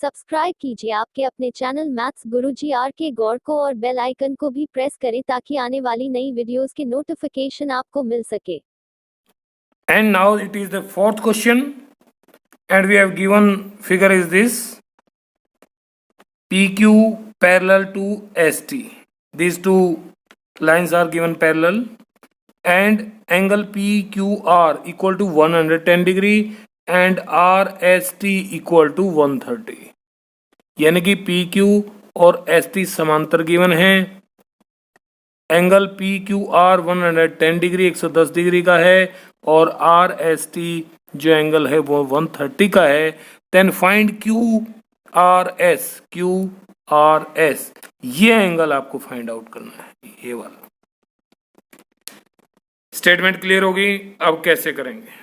Subscribe कीजिए आपके अपने चैनल मैथ्स गुरुजी आर के गौर को और बेल आइकन को भी प्रेस करें ताकि आने वाली नई वीडियोस के नोटिफिकेशन आपको मिल सके। And now it is the fourth question, and we have given figure is this: PQ parallel to ST. These two lines are given parallel, and angle PQR equal to 110 degree and RST equal to 130. यानी कि PQ और ST समांतर given है। Angle PQR 110 degree 110 degree का है और RST जो angle है वो 130 का है। देन फाइंड QRS ये एंगल आपको फाइंड आउट करना है, ये वाला। स्टेटमेंट क्लियर होगी। अब कैसे करेंगे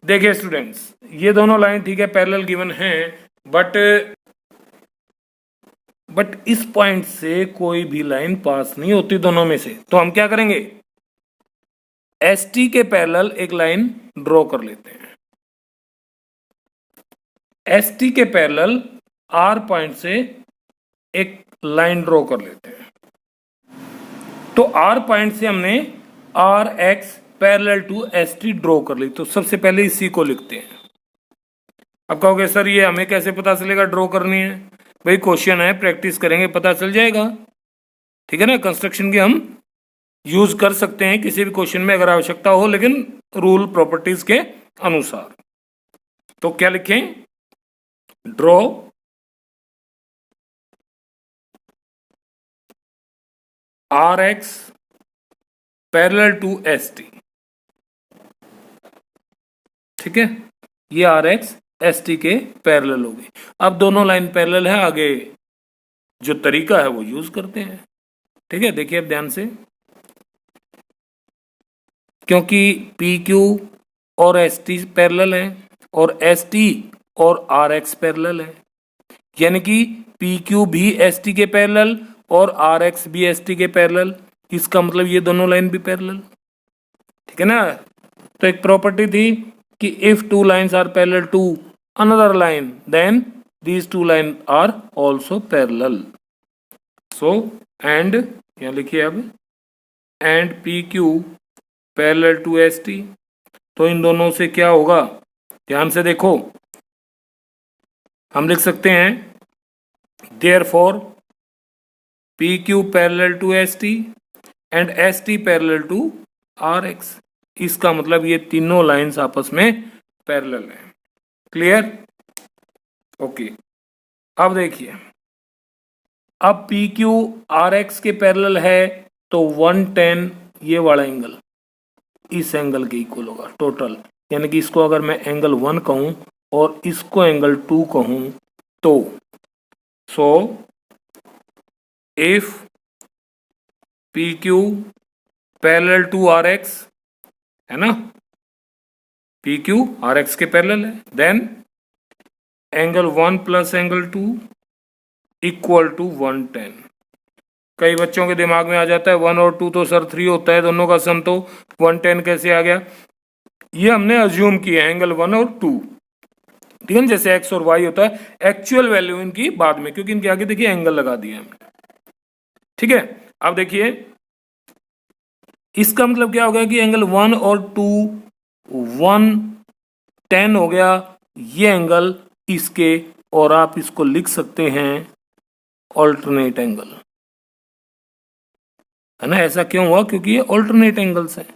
देखिए स्टूडेंट्स, ये दोनों लाइन ठीक है पैरेलल गिवन है, बट इस पॉइंट से कोई भी लाइन पास नहीं होती दोनों में से। तो हम क्या करेंगे, ST के पैरेलल एक लाइन ड्रॉ कर लेते हैं। ST के पैरेलल R पॉइंट से एक लाइन ड्रॉ कर लेते हैं। तो R पॉइंट से हमने RX parallel to ST draw कर ली। तो सबसे पहले इसी को लिखते हैं। अब कहोगे सर ये हमें कैसे पता चलेगा ड्रॉ करनी है? भाई क्वेश्चन है, प्रैक्टिस करेंगे पता चल जाएगा, ठीक है ना। कंस्ट्रक्शन की हम यूज कर सकते हैं किसी भी क्वेश्चन में अगर आवश्यकता हो, लेकिन रूल प्रॉपर्टीज के अनुसार। तो क्या लिखें, draw RX parallel to ST, ठीक है। ये RX ST के पैरेलल हो गई। अब दोनों लाइन पैरेलल है, आगे जो तरीका है वो यूज करते हैं, ठीक है। देखिए अब ध्यान से, क्योंकि PQ और ST पैरेलल है और ST और RX पैरेलल है, यानी कि PQ भी ST के पैरेलल और RX भी ST के पैरेलल। इसका मतलब ये दोनों लाइन भी पैरेलल, ठीक है ना। तो एक प्रॉपर्टी थी कि if two lines are parallel to another line then these two line are also parallel. So and, यहां लिखिए अब, and PQ parallel to ST। तो इन दोनों से क्या होगा, ध्यान से देखो, हम लिख सकते हैं therefore PQ parallel to ST and ST parallel to RX। इसका मतलब ये तीनों लाइंस आपस में पैरेलल हैं। क्लियर? ओके। अब देखिए, अब PQ RX के पैरेलल है तो 110 ये वाला एंगल इस एंगल के इक्वल होगा टोटल। यानी कि इसको अगर मैं एंगल 1 कहूं और इसको एंगल 2 कहूं तो so if PQ parallel to RX है ना, PQ RX के पैरेलल है, then angle 1 plus angle 2 equal to 110। कई बच्चों के दिमाग में आ जाता है 1 और 2 तो सर 3 होता है, दोनों का सम तो 110 कैसे आ गया? ये हमने अज्यूम किया एंगल 1 और 2, ठीक है। जैसे x और y होता है, एक्चुअल वैल्यू इनकी बाद में, क्योंकि इनके आगे देखिए एंगल लगा दिया हमने, ठीक है। अब देखिए इसका मतलब क्या हो गया कि एंगल 1 और 2 110 हो गया ये एंगल इसके, और आप इसको लिख सकते हैं ऑल्टरनेट एंगल, है ना। ऐसा क्यों हुआ? क्योंकि ये ऑल्टरनेट एंगल्स हैं,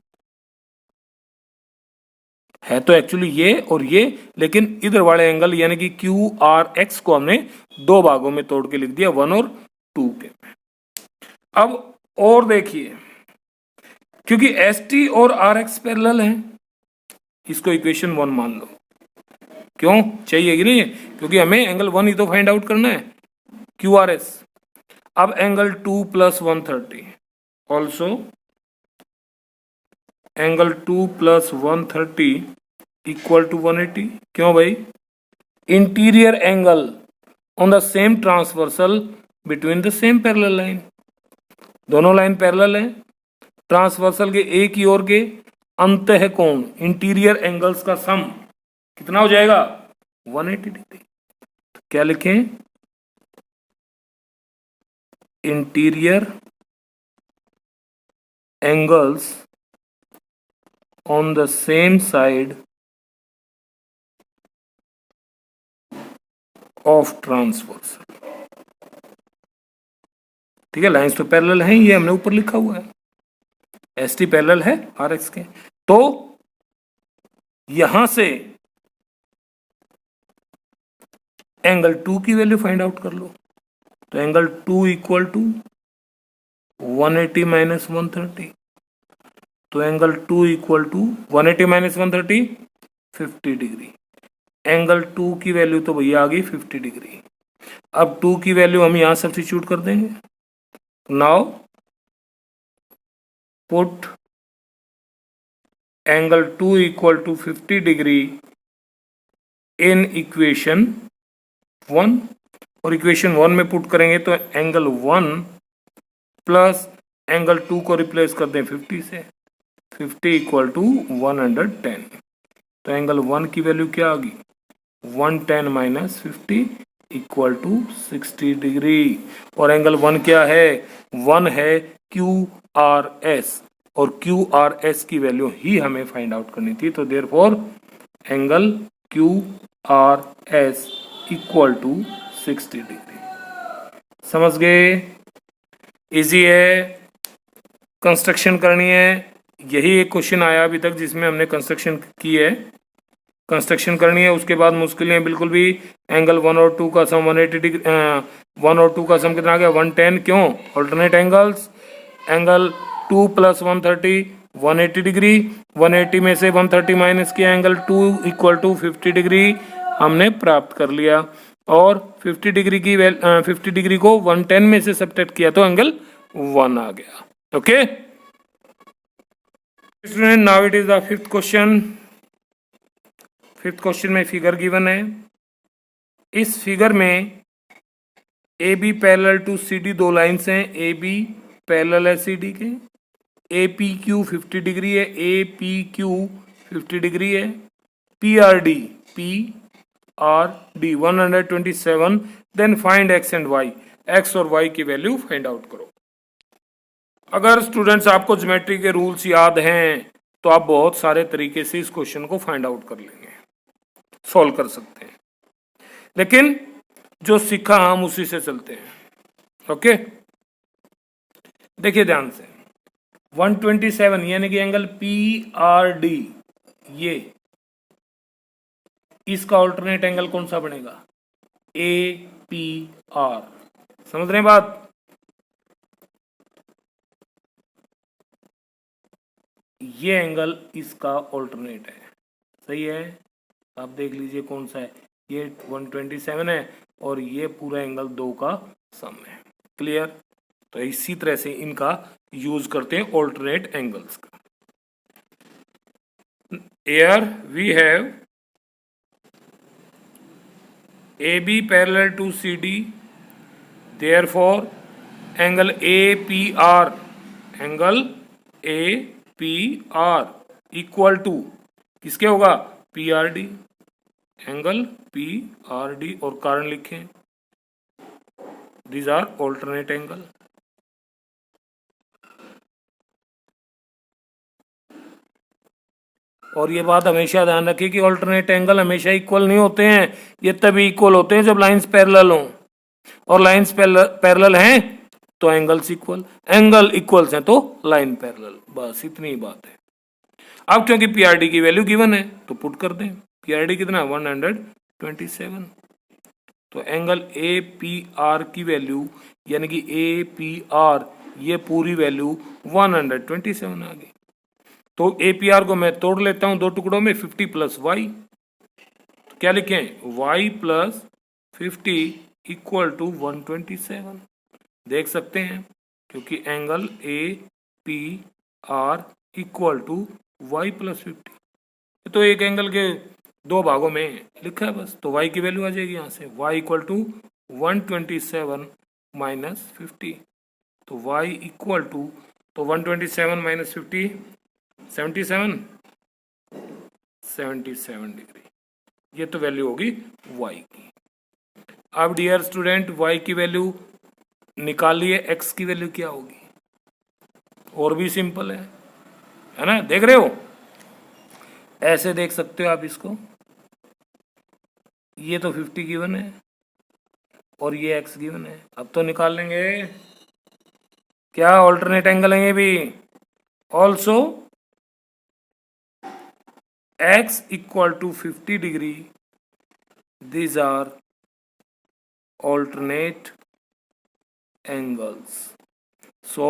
है तो एक्चुअली ये और ये, लेकिन इधर वाले एंगल यानी कि QRX को हमने दो भागों में तोड़ के लिख दिया, 1 और 2 के। अब और देखिए, क्योंकि ST और RX पैरेलल हैं, इसको इक्वेशन 1 मान लो। क्यों चाहिए कि नहीं? क्योंकि हमें एंगल 1 ही तो फाइंड आउट करना है, QRS। अब angle 2 plus 130 also angle 2 plus 130 equal to 180। क्यों भाई? Interior angle on the same transversal between the same parallel line. दोनों लाइन पैरेलल है, ट्रांसवर्सल के एक ही ओर के अंतः कोण इंटीरियर एंगल्स का सम कितना हो जाएगा? 180 डिग्री। क्या लिखें, interior angles on the same side of transversal. ठीक है, लाइंस तो पैरेलल हैं, ये हमने ऊपर लिखा हुआ है, एस टी पैरेलल है आर एक्स के। तो यहां से एंगल 2 की वैल्यू फाइंड आउट कर लो। तो एंगल 2 इक्वल टू 180 माइनस 130। तो angle 2 equal to 180 minus 130 50 degree. Angle 2 की वैल्यू तो भैया आ गई 50 डिग्री। अब 2 की वैल्यू हम यहां सब्स्टिट्यूट कर देंगे। Now put angle 2 equal to 50 degree in equation 1, और इक्वेशन 1 में पुट करेंगे तो एंगल 1 प्लस एंगल 2 को रिप्लेस कर दें 50 से, 50 इक्वल टू 110। तो एंगल 1 की वैल्यू क्या आ गई, 110 माइनस 50 इक्वल टू 60 डिग्री। और एंगल 1 क्या है, 1 है QRS, और QRS की वैल्यू ही हमें फाइंड आउट करनी थी। तो therefore angle QRS equal to 60 degree. समझ गए, इजी है, कंस्ट्रक्शन करनी है। यही एक क्वेश्चन आया अभी तक जिसमें हमने कंस्ट्रक्शन की है, कंस्ट्रक्शन करनी है। उसके बाद मुश्किल है बिल्कुल भी। एंगल 1 और 2 का सम 180 डिग्री, 1 और 2 का सम कितना आ गया 110, क्यों, alternate angles. Angle 2 plus 130 180 degree, 180 में से 130 माइनस किया, एंगल 2 इक्वल टू 50 डिग्री हमने प्राप्त कर लिया। और 50 डिग्री की 50 डिग्री को 110 में से सब्ट्रैक्ट किया तो एंगल 1 आ गया। Okay student, now it is the fifth question. Fifth question में फिगर गिवन है। इस फिगर में A B parallel to C D, दो लाइन्स हैं, ए बी पैरेलल है सी डी के, ए पी क्यू 50 डिग्री है, ए पी क्यू 50 डिग्री है, P R D 127। Then find X and Y, X और वाई की वैल्यू फाइंड आउट करो। अगर स्टूडेंट्स आपको ज्योमेट्री के रूल्स याद हैं तो आप बहुत सारे तरीके से इस क्वेश्चन को फाइंड आउट कर लेंगे, सॉल्व कर सकते हैं, लेकिन जो सीखा हम उसी से चलते हैं। ओके, देखिए ध्यान से, 127 यानी कि एंगल पी आर डी, ये इसका ऑल्टरनेट एंगल कौन सा बनेगा, ए पी आर। समझ रहे हैं बात, ये एंगल इसका ऑल्टरनेट है, सही है। आप देख लीजिए कौन सा है, ये 127 है और ये पूरा एंगल 2 का सम है। क्लियर, तो इसी तरह से इनका यूज करते हैं ऑल्टरनेट एंगल्स का। Here we have AB parallel to CD, therefore angle APR equal to किसके होगा, PRD, एंगल PRD, और कारण लिखें, these are alternate angle। और ये बात हमेशा ध्यान रखिए कि ऑल्टरनेट एंगल हमेशा इक्वल नहीं होते हैं, ये तभी इक्वल होते हैं जब लाइंस पैरेलल हों, और लाइंस पैरेलल हैं तो एंगल्स इक्वल, एंगल इक्वल्स हैं तो लाइन पैरेलल, बस इतनी ही बात है। अब क्योंकि पीआरडी की वैल्यू गिवन है तो पुट कर दें, पीआरडी कितना 127, तो एंगल ए पी आर की वैल्यू यानी कि ए पी आर ये पूरी वैल्यू 127 आ गई। तो APR को मैं तोड़ लेता हूं दो टुकड़ों में, 50 प्लस वाई, तो क्या लिखें, y प्लस 50 इक्वल टू 127। देख सकते हैं क्योंकि angle APR equal to y plus 50, तो एक एंगल के दो भागों में लिखा है बस, तो y की वैल्यू आ जाएगी यहां से, y इक्वल टू 127 माइनस 50, तो y इक्वल टू, तो 127 माइनस 50 77 डिग्री, ये तो वैल्यू होगी y की। अब डियर स्टूडेंट y की वैल्यू निकालिए, x की वैल्यू क्या होगी। और भी सिंपल है ना, देख रहे हो, ऐसे देख सकते हो आप इसको। ये तो 50 गिवन है और ये x गिवन है। अब तो निकाल लेंगे, क्या ऑल्टरनेट एंगल है ये भी। Also x equal to 50 degree, these are alternate angles. So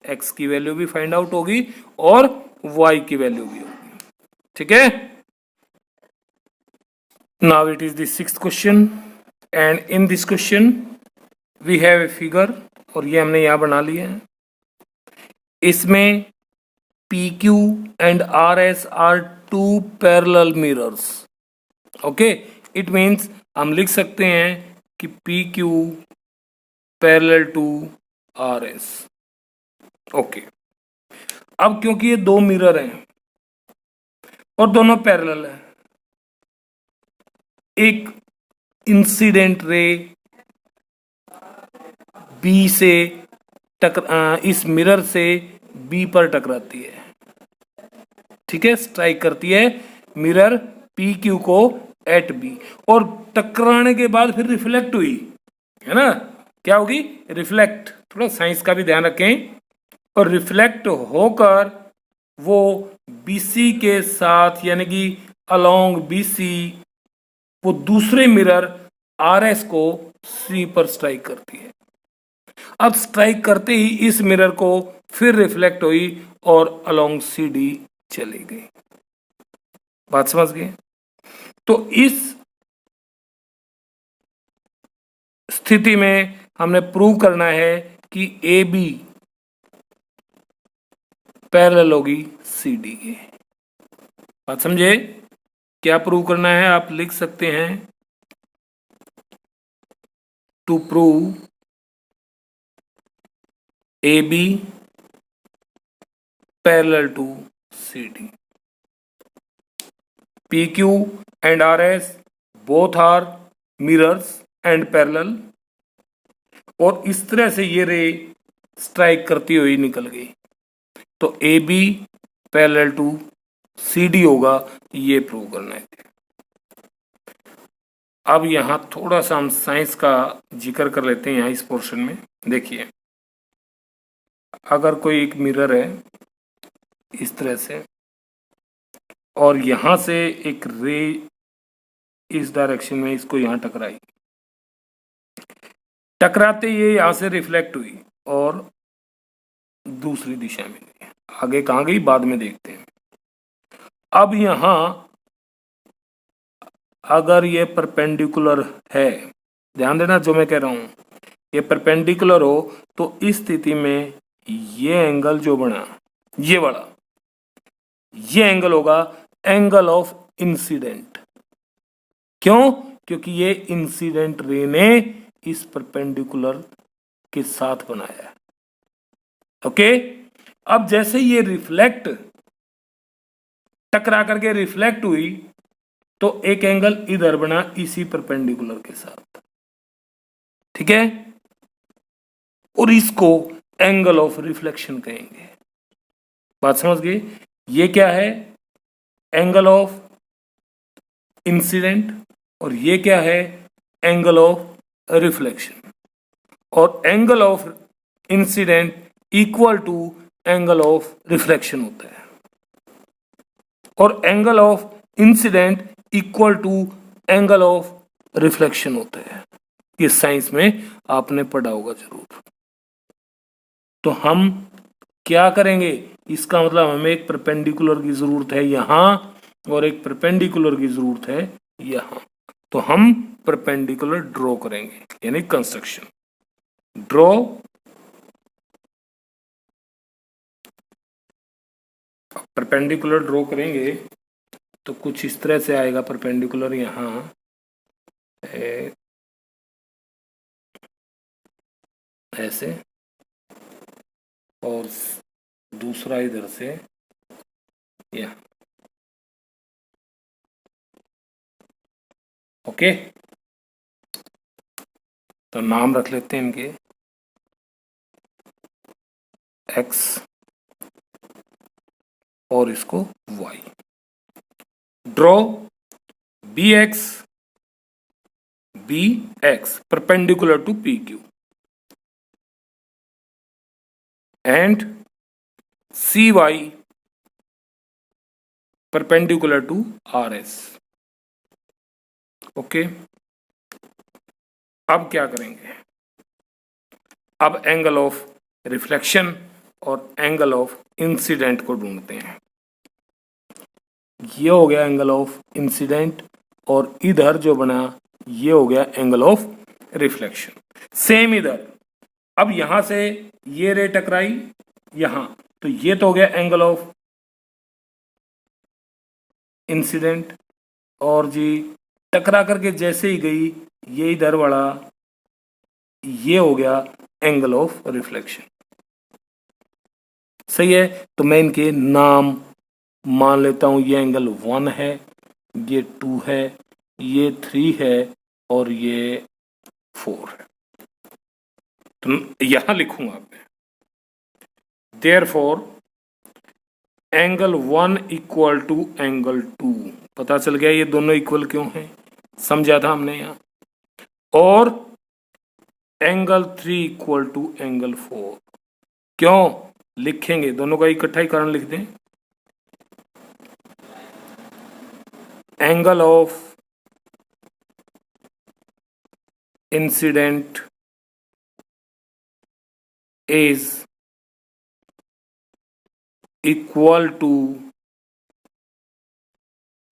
x की वैल्यू भी फाइंड आउट होगी और y की वैल्यू भी होगी, ठीक है। Now it is the sixth question and in this question we have a figure, और ये हमने यहां बना लिया है। इसमें PQ and RS are two parallel mirrors. Okay, it means हम लिख सकते हैं कि PQ parallel to RS। Okay, अब क्योंकि ये दो मिरर हैं और दोनों पैरेलल हैं, एक इंसिडेंट रे बी से इस मिरर से बी पर टकराती है, ठीक है, स्ट्राइक करती है मिरर पी क्यू को एट बी, और टकराने के बाद फिर रिफ्लेक्ट हुई, है ना, क्या होगी, रिफ्लेक्ट। थोड़ा साइंस का भी ध्यान रखें। और रिफ्लेक्ट होकर वो बीसी के साथ, यानी कि अलोंग बीसी, वो दूसरे मिरर आरएस को सी पर स्ट्राइक करती है। अब स्ट्राइक करते ही इस मिरर को फिर रिफ्लेक्ट हुई और अलोंग सी डी चली गई। बात समझ गए। तो इस स्थिति में हमने प्रूव करना है कि ए बी पैरेलल होगी सी डी के। बात समझे। क्या प्रूव करना है, आप लिख सकते हैं, to prove A B parallel to C D, P Q and R S both are mirrors and parallel, और इस तरह से ये रे स्ट्राइक करती हुई निकल गई, तो A B parallel to C D होगा, ये प्रूव करना है। अब यहां थोड़ा सा हम साइंस का जिक्र कर लेते हैं। यहां इस पोर्शन में देखिए, अगर कोई एक मिरर है इस तरह से, और यहां से एक रे इस डायरेक्शन में इसको यहां टकराई, टकराते ये यहां से रिफ्लेक्ट हुई और दूसरी दिशा में गई। आगे कहां गई बाद में देखते हैं। अब यहां अगर ये परपेंडिकुलर है, ध्यान देना जो मैं कह रहा हूं, ये परपेंडिकुलर हो तो इस स्थिति में ये एंगल जो बना, ये वाला, ये एंगल होगा एंगल ऑफ इंसिडेंट। क्यों? क्योंकि ये इंसिडेंट रे ने इस परपेंडिकुलर के साथ बनाया है। ओके, अब जैसे ये रिफ्लेक्ट, टकरा करके रिफ्लेक्ट हुई, तो एक एंगल इधर बना इसी परपेंडिकुलर के साथ, ठीक है, और इसको एंगल ऑफ रिफ्लेक्शन कहेंगे। बात समझ गए। ये क्या है, एंगल ऑफ इंसिडेंट, और ये क्या है, एंगल ऑफ रिफ्लेक्शन। और angle of incident equal to angle of reflection होता है, और angle of incident equal to angle of reflection होता है। ये साइंस में आपने पढ़ा होगा जरूर। तो हम क्या करेंगे, इसका मतलब हमें एक परपेंडिकुलर की जरूरत है यहां, और एक परपेंडिकुलर की जरूरत है यहां। तो हम परपेंडिकुलर ड्रॉ करेंगे, यानी कंस्ट्रक्शन ड्रॉ। परपेंडिकुलर ड्रॉ करेंगे तो कुछ इस तरह से आएगा परपेंडिकुलर, यहां ऐसे, और दूसरा इधर से यहां। ओके, तो नाम रख लेते हैं इनके x और इसको y। Draw bx perpendicular to PQ and CY perpendicular to RS। Okay, अब क्या करेंगे? अब एंगल ऑफ रिफ्लेक्शन और एंगल ऑफ इंसिडेंट को ढूंढते हैं। ये हो गया एंगल ऑफ इंसिडेंट और इधर जो बना ये हो गया एंगल ऑफ रिफ्लेक्शन। सेम इधर, अब यहां से ये रे टकराई यहां, तो ये तो हो गया एंगल ऑफ इंसिडेंट, और जी टकरा करके जैसे ही गई ये इधर बढ़ा, ये हो गया एंगल ऑफ रिफ्लेक्शन। सही है, तो मैं इनके नाम मान लेता हूं। ये एंगल 1 है, ये 2 है, ये 3 है और ये 4 है। तो यहां लिखूंगा मैं therefore angle 1 equal to angle 2। पता चल गया ये दोनों इक्वल क्यों हैं, समझा था हमने यहां। और एंगल 3 इक्वल टू एंगल 4, क्यों लिखेंगे? दोनों का इकट्ठा ही कारण लिख दें। Angle of incident is equal to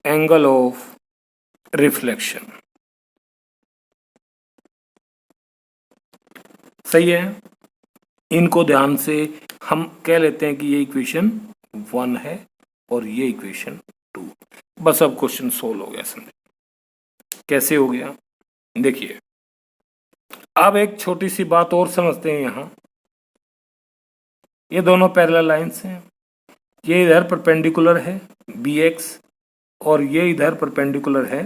angle of reflection। सही है, इनको ध्यान से हम कह लेते हैं कि ये इक्वेशन 1 है और ये इक्वेशन 2। बस अब क्वेश्चन सोल्व हो गया। समझे कैसे हो गया? देखिए, अब एक छोटी सी बात और समझते हैं। यहां ये दोनों पैरेलल लाइंस हैं, ये इधर परपेंडिकुलर है BX और ये इधर परपेंडिकुलर है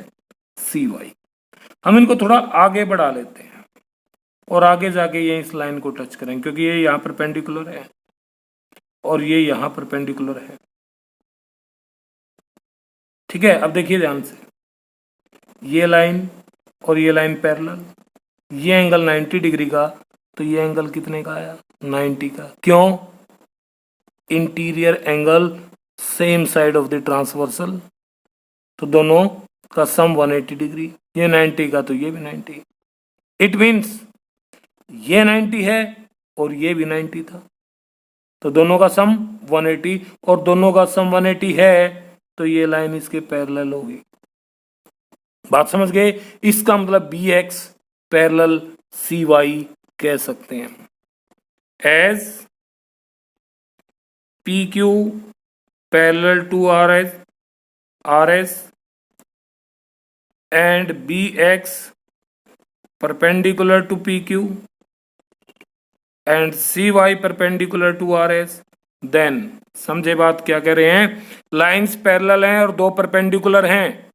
CY। हम इनको थोड़ा आगे बढ़ा लेते हैं और आगे जाके ये इस लाइन को टच करेंगे, क्योंकि ये यहां परपेंडिकुलर है और ये यहां परपेंडिकुलर है। ठीक है, अब देखिए ध्यान से, ये लाइन और ये लाइन पैरेलल, ये एंगल 90 डिग्री का, तो ये एंगल कितने का आया? 90 का। क्यों? Interior angle same side of the transversal, तो दोनों का सम 180 डिग्री। ये 90 का तो ये भी 90। इट मीन्स ये 90 है और ये भी 90 था, तो दोनों का सम 180, और दोनों का सम 180 है तो ये लाइन इसके पैरेलल होगी। बात समझ गए? इसका मतलब BX पैरेलल CY कह सकते हैं as PQ parallel to RS and BX perpendicular to PQ and CY perpendicular to RS। Then समझे बात क्या कह रहे हैं? लाइंस पैरेलल हैं और दो परपेंडिकुलर हैं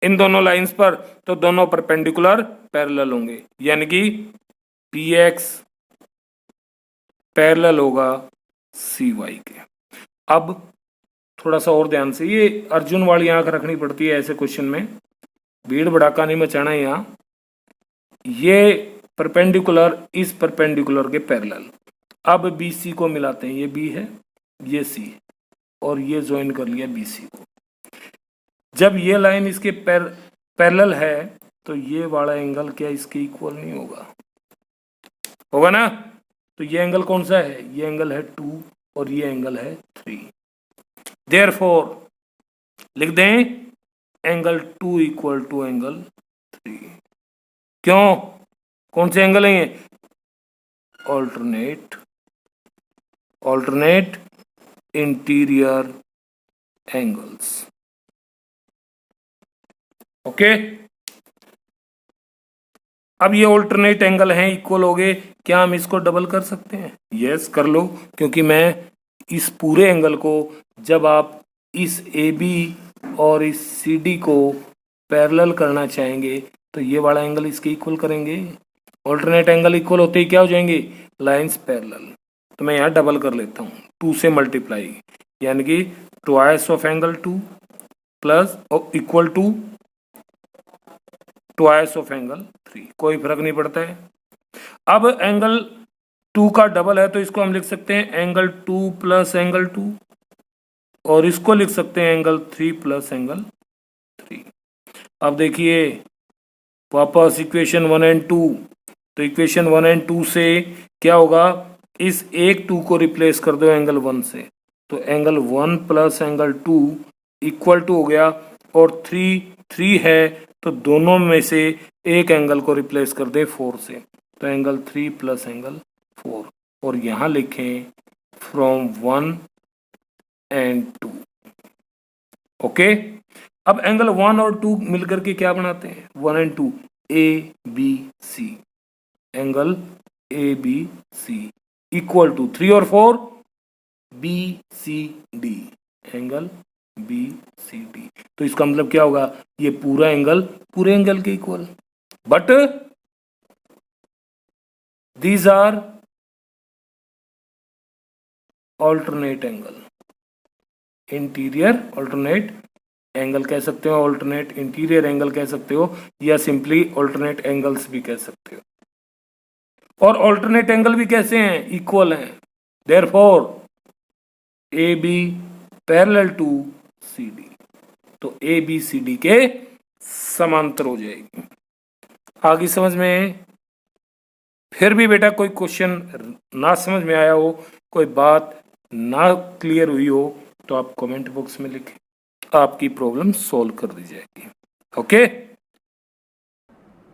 इन दोनों लाइंस पर, तो दोनों परपेंडिकुलर पैरेलल होंगे, यानी कि PX पैरेलल होगा CY के। अब थोड़ा सा और ध्यान से, ये अर्जुन वाली आंख रखनी पड़ती है ऐसे क्वेश्चन में, भीड़ भड़ाका नहीं मचाना है यहाँ। ये परपेंडिकुलर इस परपेंडिकुलर के पैरेलल, अब BC को मिलाते हैं, ये B है ये C है और ये ज्वाइन कर लिया BC को। जब ये लाइन इसके पैरेलल है तो ये वाला एंगल क्या इसके इक्वल नहीं होगा? होगा ना? तो ये एंगल कौन सा है? ये एंगल है 2 और ये एंगल है 3। देयरफॉर लिख दें एंगल 2 इक्वल टू एंगल 3। क्यों? कौन से एंगल है ये? Alternate interior angles. ओके, अब ये ऑल्टरनेट एंगल हैं, इक्वल हो गए, क्या हम इसको डबल कर सकते हैं? यस कर लो, क्योंकि मैं इस पूरे एंगल को, जब आप इस AB और इस CD को पैरेलल करना चाहेंगे तो ये वाला एंगल इसके इक्वल करेंगे, ऑल्टरनेट एंगल इक्वल होते ही क्या हो जाएंगे, लाइंस पैरेलल। तो मैं यहाँ डबल कर लेता हूँ, 2 से मल्टीप्लाई, यानी कि twice of angle 2 plus equal to twice of angle 3, कोई फर्क नहीं पड़ता है। अब एंगल 2 का डबल है तो इसको हम लिख सकते हैं एंगल 2 प्लस एंगल 2, और इसको लिख सकते हैं एंगल 3 प्लस एंगल 3। अब देखिए वापस इक्वेशन 1 एंड 2, तो इक्वेशन 1 एंड 2 से क्या होगा, इस एक 2 को रिप्लेस कर दो एंगल 1 से, तो angle 1 plus angle 2 equal to हो गया, और 3 है तो दोनों में से एक एंगल को रिप्लेस कर दे 4 से, तो एंगल 3 प्लस एंगल 4, और यहां लिखें फ्रॉम 1 एंड 2। ओके, अब एंगल 1 और 2 मिलकर के क्या बनाते हैं, 1 and 2, A B C, angle A B C equal to 3 और 4 B C D, angle B C D. तो इसका मतलब क्या होगा, ये पूरा एंगल पूरे एंगल के equal, but these are alternate angle, interior alternate angle कह सकते हो, ऑल्टरनेट इंटीरियर एंगल कह सकते हो, या सिंपली ऑल्टरनेट एंगल्स भी कह सकते हो। और ऑल्टरनेट एंगल भी कैसे हैं, इक्वल हैं, therefore A B parallel to C D, तो ए बी सी डी के समांतर हो जाएगी। आगे समझ में, फिर भी बेटा कोई क्वेश्चन ना समझ में आया हो, कोई बात ना क्लियर हुई हो, तो आप कमेंट बॉक्स में लिखें, आपकी प्रॉब्लम सॉल्व कर दी जाएगी। ओके,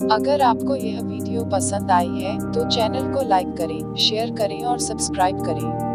अगर आपको यह वीडियो पसंद आई है तो चैनल को लाइक करें, शेयर करें और सब्सक्राइब करें।